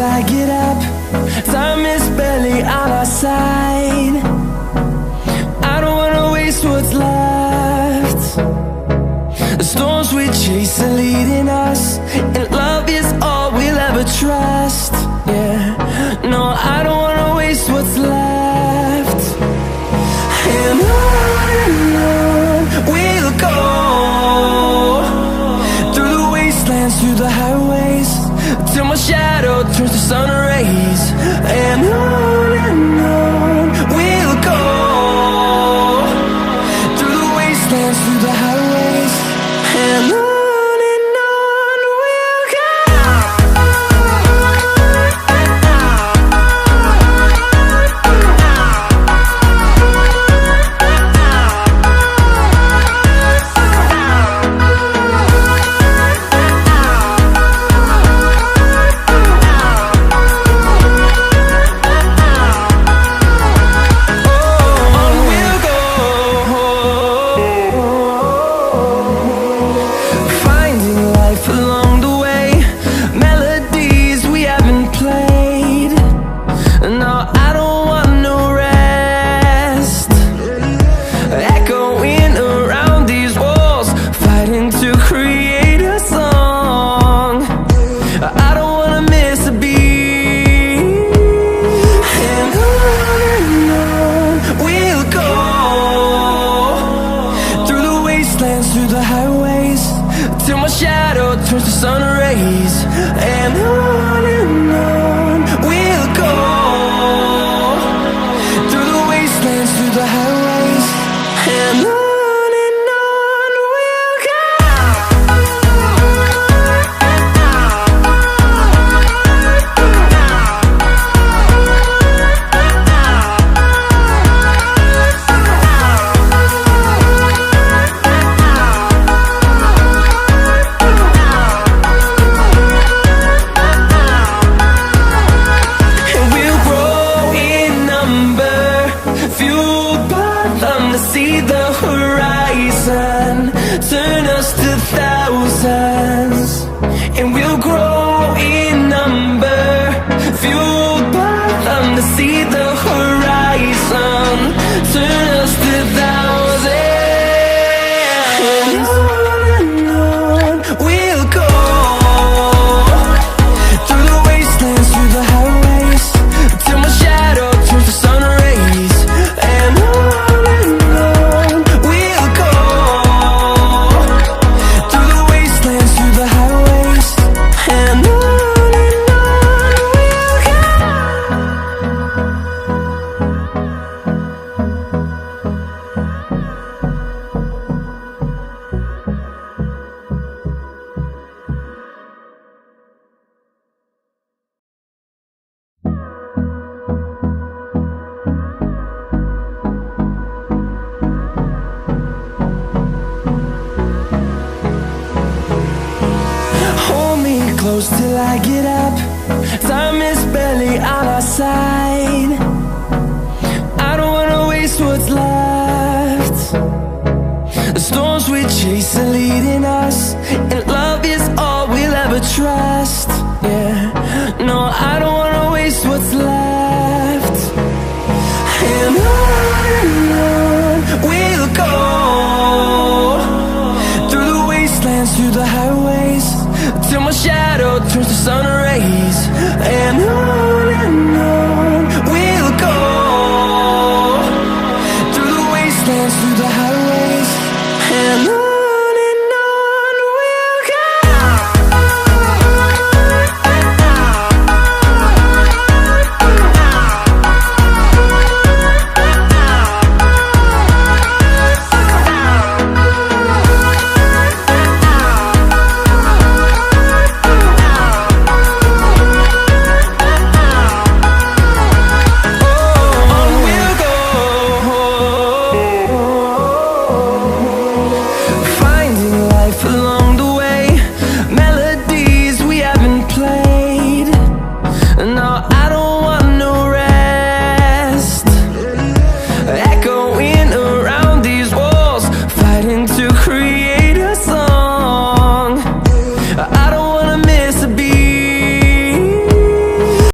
till I get up. Time is barely on our side. I don't wanna waste what's left. The storms we chase are leading us, and love is all we'll ever trust. Yeah, no, I don't wanna waste what's left. And on we'll go, through the wastelands, through the highways, till my shadow turns to sun rays. And on we'll go, through the wastelands, through the highways, and on we'll go. Through the highways, till my shadow turns to sun rays. And on we'll go, through the wastelands, through the highways, and on we'll go. See the horizon, turn us to thousands, and we'll grow in number, fueled by them. To see the horizon, turn us to thousands, and on we'll go, through the wastelands, through the highways, till my shadow turns to sun rays. And close till I get up. Time is barely on our side. I don't wanna waste what's left. The storms we chase are leading us, and love is all we'll ever trust. Yeah, no, I don't wanna waste what's left. And on we'll go, through the wastelands, through the highways, till my shadow turns to sun rays.